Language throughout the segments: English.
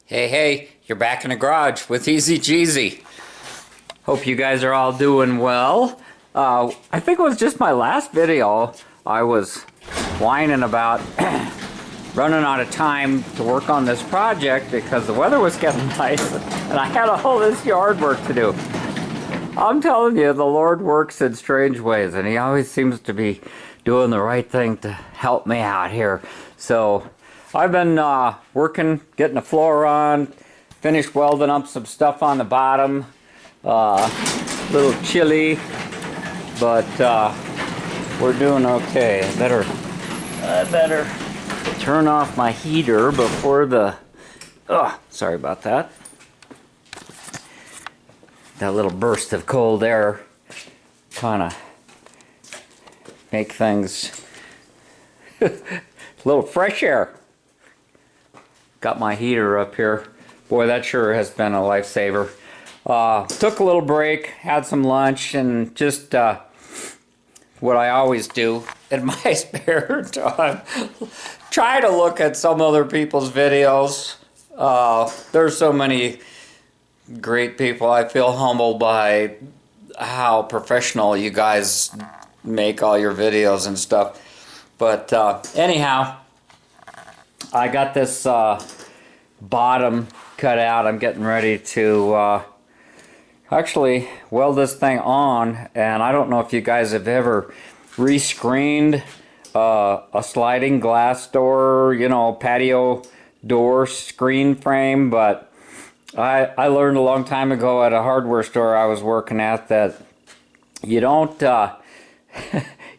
Hey, you're back in the garage with TheEZGZ. Hope you guys are all doing well. I think it was just my last video. I was whining about running out of time to work on this project because the weather was getting nice and I had all this yard work to do. I'm telling you, the Lord works in strange ways and He always seems to be doing the right thing to help me out here. So I've been working, getting the floor on, finished welding up some stuff on the bottom. Little chilly, but we're doing okay. I better turn off my heater before the... sorry about that. That little burst of cold air kind of make things a little fresh air. Got my heater up here. Boy, that sure has been a lifesaver. Took a little break, had some lunch, and just what I always do in my spare time. Try to look at some other people's videos. There's so many great people. I feel humbled by how professional you guys make all your videos and stuff. But anyhow, I got this bottom cut out. I'm getting ready to actually weld this thing on, and I don't know if you guys have ever rescreened a sliding glass door, you know, patio door screen frame, but I learned a long time ago at a hardware store I was working at that you don't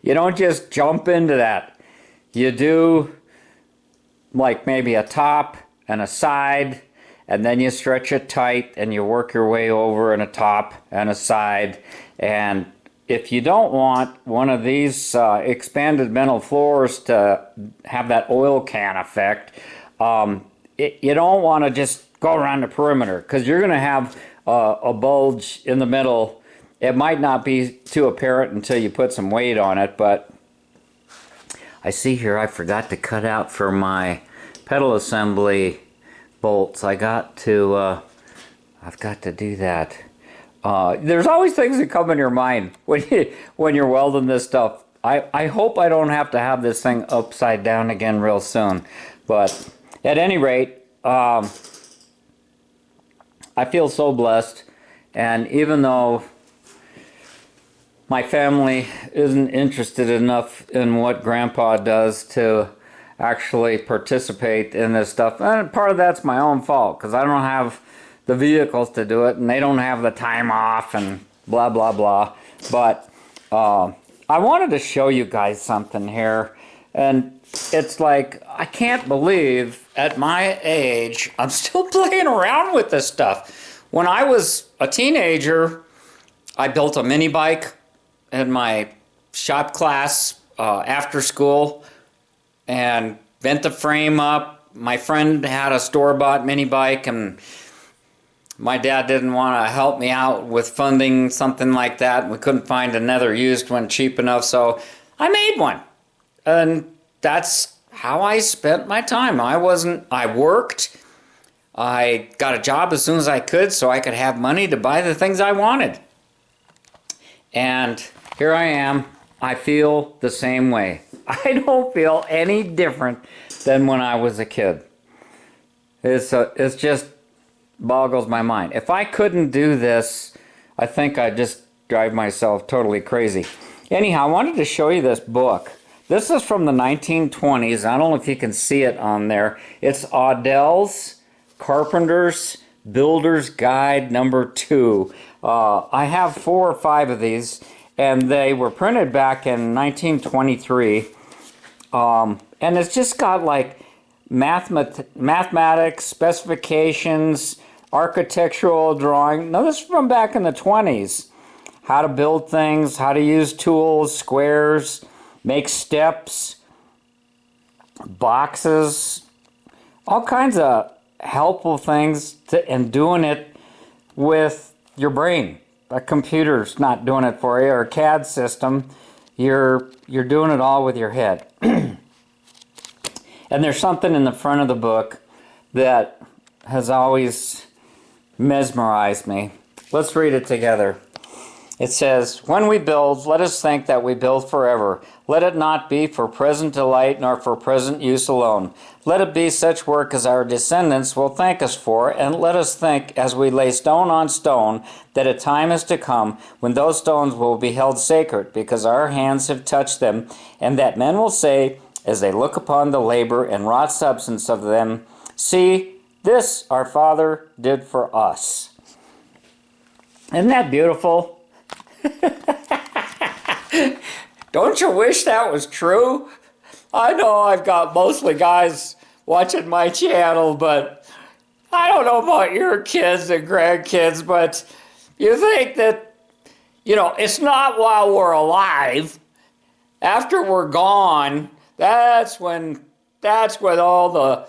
you don't just jump into that. You do like maybe a top and a side, and then you stretch it tight and you work your way over in a top and a side. And if you don't want one of these expanded metal floors to have that oil can effect, you don't want to just go around the perimeter, because you're going to have a bulge in the middle. It might not be too apparent until you put some weight on it, but I see here I forgot to cut out for my pedal assembly bolts. I've got to do that. There's always things that come in your mind when you're welding this stuff. I hope I don't have to have this thing upside down again real soon. But at any rate, I feel so blessed. And even though my family isn't interested enough in what Grandpa does to actually participate in this stuff, and part of that's my own fault because I don't have the vehicles to do it and they don't have the time off and blah blah blah. But I wanted to show you guys something here, and it's like, I can't believe at my age I'm still playing around with this stuff. When I was a teenager, I built a mini bike in my shop class after school and bent the frame up. My friend had a store-bought mini bike, and my dad didn't want to help me out with funding something like that. We couldn't find another used one cheap enough, so I made one. And that's how I spent my time. I worked. I got a job as soon as I could so I could have money to buy the things I wanted. And here I am. I feel the same way. I don't feel any different than when I was a kid. It's just boggles my mind. If I couldn't do this, I think I'd just drive myself totally crazy. Anyhow, I wanted to show you this book. This is from the 1920s. I don't know if you can see it on there. It's Odell's Carpenter's Builder's Guide number 2. I have 4 or 5 of these, and they were printed back in 1923. And it's just got like mathematics, specifications, architectural drawing. Now this is from back in the 20s. How to build things, how to use tools, squares, make steps, boxes, all kinds of helpful things, and doing it with your brain. A computer's not doing it for you, or a CAD system. You're doing it all with your head. And there's something in the front of the book that has always mesmerized me. Let's read it together. It says, "When we build, let us think that we build forever. Let it not be for present delight nor for present use alone. Let it be such work as our descendants will thank us for, and let us think as we lay stone on stone that a time is to come when those stones will be held sacred because our hands have touched them, and that men will say, as they look upon the labor and wrought substance of them, see, this our Father did for us." Isn't that beautiful? Don't you wish that was true? I know I've got mostly guys watching my channel, but I don't know about your kids and grandkids, but you think that, it's not while we're alive. After we're gone, that's when all the,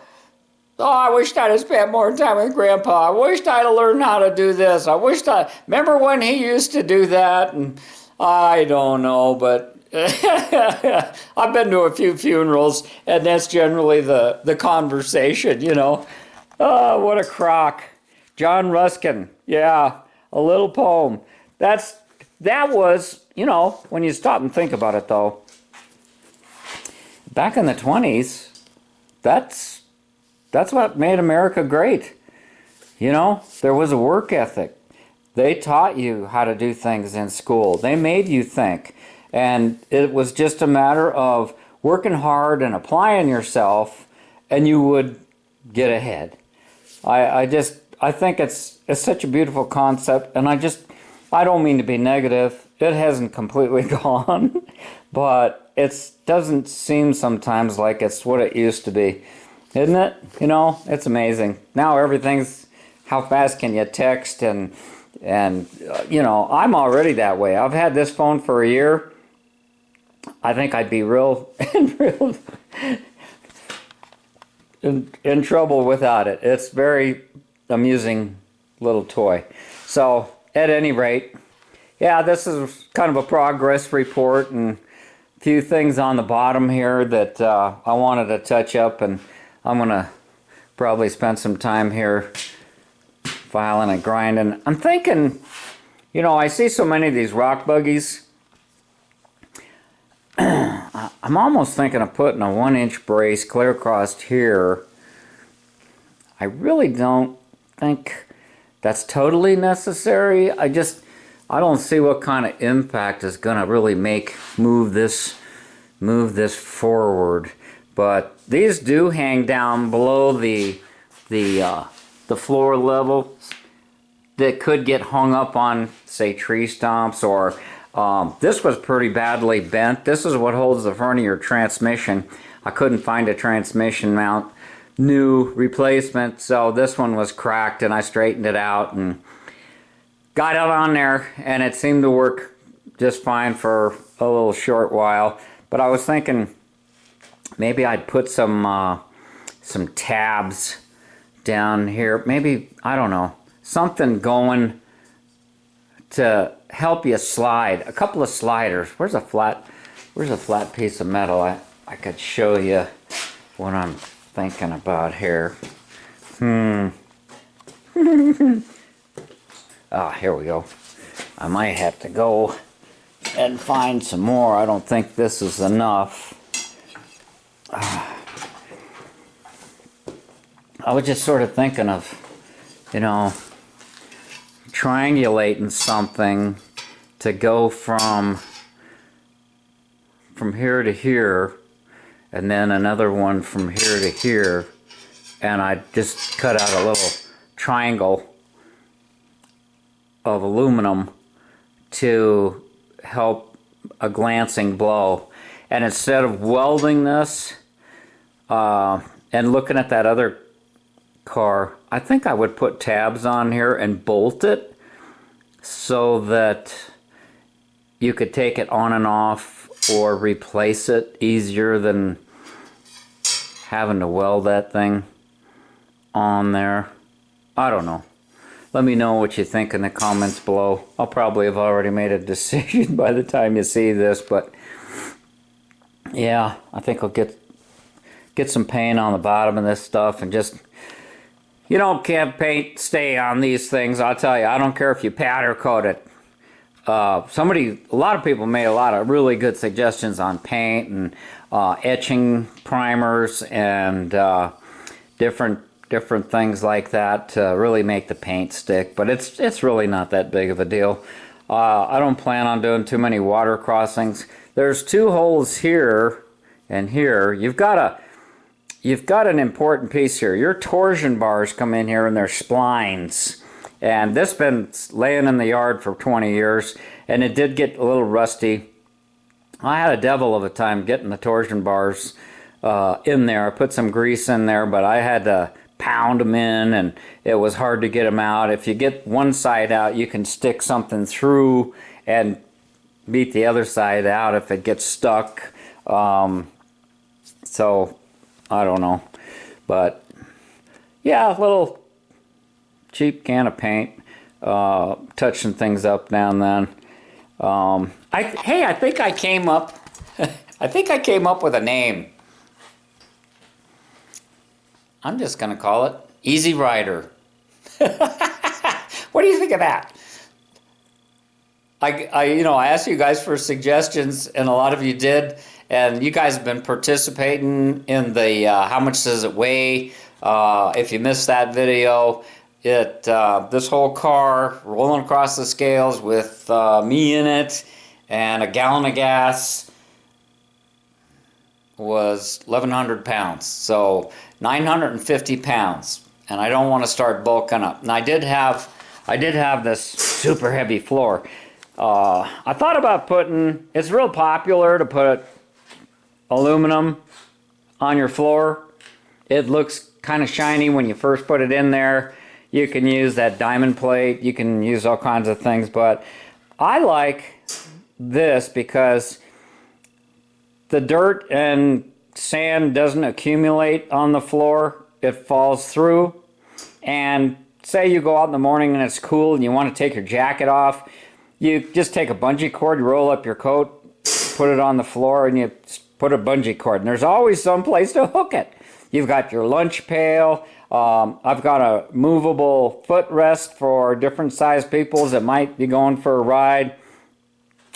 I wished I'd have spent more time with Grandpa. I wished I'd have learned how to do this. Remember when he used to do that? And I don't know, but I've been to a few funerals, and that's generally the conversation, Oh, what a crock. John Ruskin, yeah, a little poem. That was, when you stop and think about it, though, back in the 20s, that's what made America great. There was a work ethic. They taught you how to do things in school. They made you think. And it was just a matter of working hard and applying yourself, and you would get ahead. I think it's such a beautiful concept, and I don't mean to be negative. It hasn't completely gone, but it doesn't seem sometimes like it's what it used to be. Isn't it? It's amazing. Now everything's, how fast can you text, and I'm already that way. I've had this phone for a year. I think I'd be real in trouble without it. It's very amusing little toy. So at any rate, yeah, this is kind of a progress report and a few things on the bottom here that I wanted to touch up, and I'm going to probably spend some time here filing and grinding. I'm thinking, I see so many of these rock buggies. I'm almost thinking of putting a 1-inch brace clear across here. I really don't think that's totally necessary. I don't see what kind of impact is going to really move this forward. But these do hang down below the floor level that could get hung up on, say, tree stumps, or this was pretty badly bent. This is what holds the front of your transmission. I couldn't find a transmission mount, new replacement, so this one was cracked, and I straightened it out and got it on there, and it seemed to work just fine for a little short while. But I was thinking maybe I'd put some tabs down here. Maybe, I don't know, something going to help you slide. A couple of sliders. Where's a flat piece of metal? I could show you what I'm thinking about here. Here we go. I might have to go and find some more. I don't think this is enough. I was just sort of thinking of, triangulating something to go from here to here, and then another one from here to here, and I just cut out a little triangle of aluminum to help a glancing blow. And instead of welding this and looking at that other car, I think I would put tabs on here and bolt it so that you could take it on and off or replace it easier than having to weld that thing on there. I don't know. Let me know what you think in the comments below. I'll probably have already made a decision by the time you see this, but yeah, I think I'll get some paint on the bottom of this stuff and just You don't can't paint stay on these things. I'll tell you. I don't care if you powder coat it. A lot of people made a lot of really good suggestions on paint and etching primers and different things like that to really make the paint stick. But it's really not that big of a deal. I don't plan on doing too many water crossings. There's 2 holes here and here. You've got an important piece here. Your torsion bars come in here and they're splines. And this has been laying in the yard for 20 years, and it did get a little rusty. I had a devil of a time getting the torsion bars in there. I put some grease in there, but I had to pound them in, and it was hard to get them out. If you get one side out, you can stick something through and beat the other side out if it gets stuck. So, I don't know. But, yeah, a little cheap can of paint, touching things up now and then. I think I came up with a name. I'm just gonna call it Easy Rider. What do you think of that? I asked you guys for suggestions, and a lot of you did, and you guys have been participating in the how much does it weigh? If you missed that video, this whole car rolling across the scales with me in it and a gallon of gas was 1,100 pounds, so 950 pounds. And I don't want to start bulking up. And I did have this super heavy floor. I thought about it's real popular to put aluminum on your floor. It looks kind of shiny when you first put it in there. You can use that diamond plate. You can use all kinds of things. But I like this because the dirt and sand doesn't accumulate on the floor. It falls through. And say you go out in the morning and it's cool and you want to take your jacket off. You just take a bungee cord, you roll up your coat, put it on the floor, and you put a bungee cord. And there's always some place to hook it. You've got your lunch pail. I've got a movable footrest for different size peoples that might be going for a ride,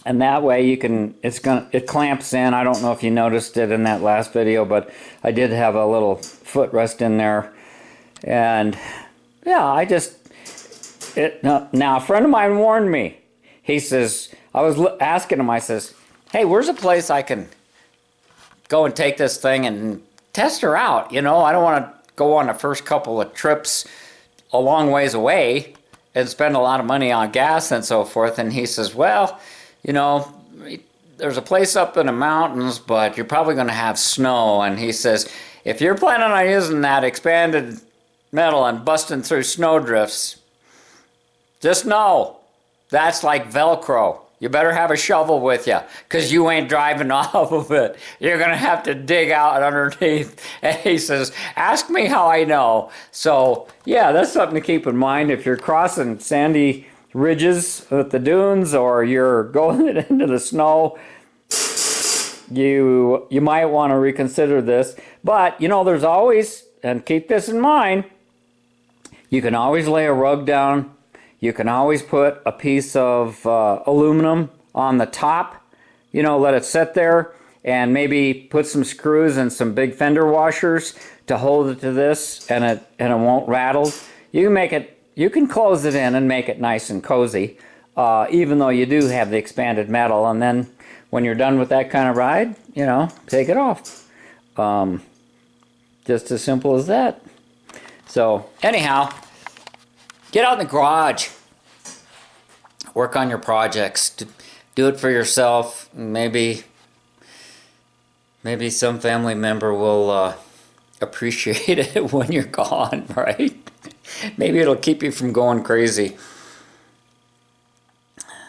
and that way it clamps in. I don't know if you noticed it in that last video, but I did have a little footrest in there, and yeah, now a friend of mine warned me. He says, I was asking him, I says, hey, where's a place I can go and take this thing and test her out? I don't want to go on the first couple of trips a long ways away and spend a lot of money on gas and so forth. And he says, well, there's a place up in the mountains, but you're probably going to have snow. And he says, if you're planning on using that expanded metal and busting through snowdrifts, just know that's like Velcro. You better have a shovel with you, because you ain't driving off of it. You're going to have to dig out underneath. And he says, ask me how I know. So, yeah, that's something to keep in mind. If you're crossing sandy ridges with the dunes, or you're going into the snow, you might want to reconsider this. But, there's always, and keep this in mind, you can always lay a rug down. You can always put a piece of aluminum on the top, let it sit there, and maybe put some screws and some big fender washers to hold it to this, and it won't rattle. You can close it in and make it nice and cozy, even though you do have the expanded metal. And then when you're done with that kind of ride, take it off. Just as simple as that. So anyhow, get out in the garage, work on your projects, do it for yourself. Maybe some family member will appreciate it when you're gone, right? Maybe it'll keep you from going crazy.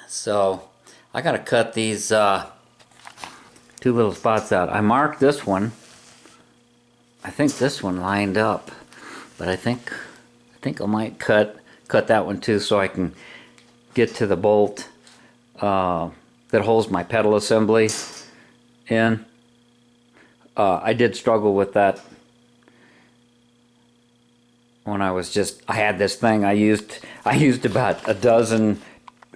So I gotta cut these 2 little spots out. I marked this one. I think this one lined up, but I think I might cut that one too, so I can get to the bolt that holds my pedal assembly in. I did struggle with that when I was I had this thing. I used about a dozen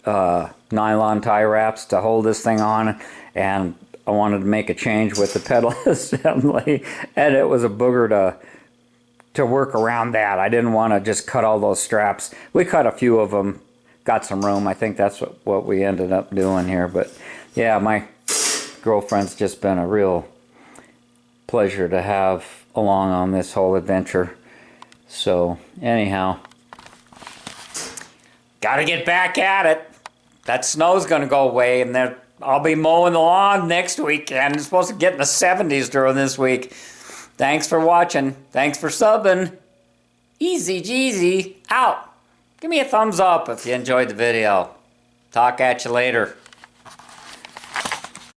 nylon tie wraps to hold this thing on, and I wanted to make a change with the pedal assembly, and it was a booger to work around that. I didn't want to just cut all those straps. We cut a few of them, got some room. I think that's what we ended up doing here. But yeah, my girlfriend's just been a real pleasure to have along on this whole adventure. So anyhow, gotta get back at it. That snow's gonna go away, and then I'll be mowing the lawn next weekend. It's supposed to get in the 70s during this week. Thanks for watching. Thanks for subbing. TheEZGZ out. Give me a thumbs up if you enjoyed the video. Talk at you later.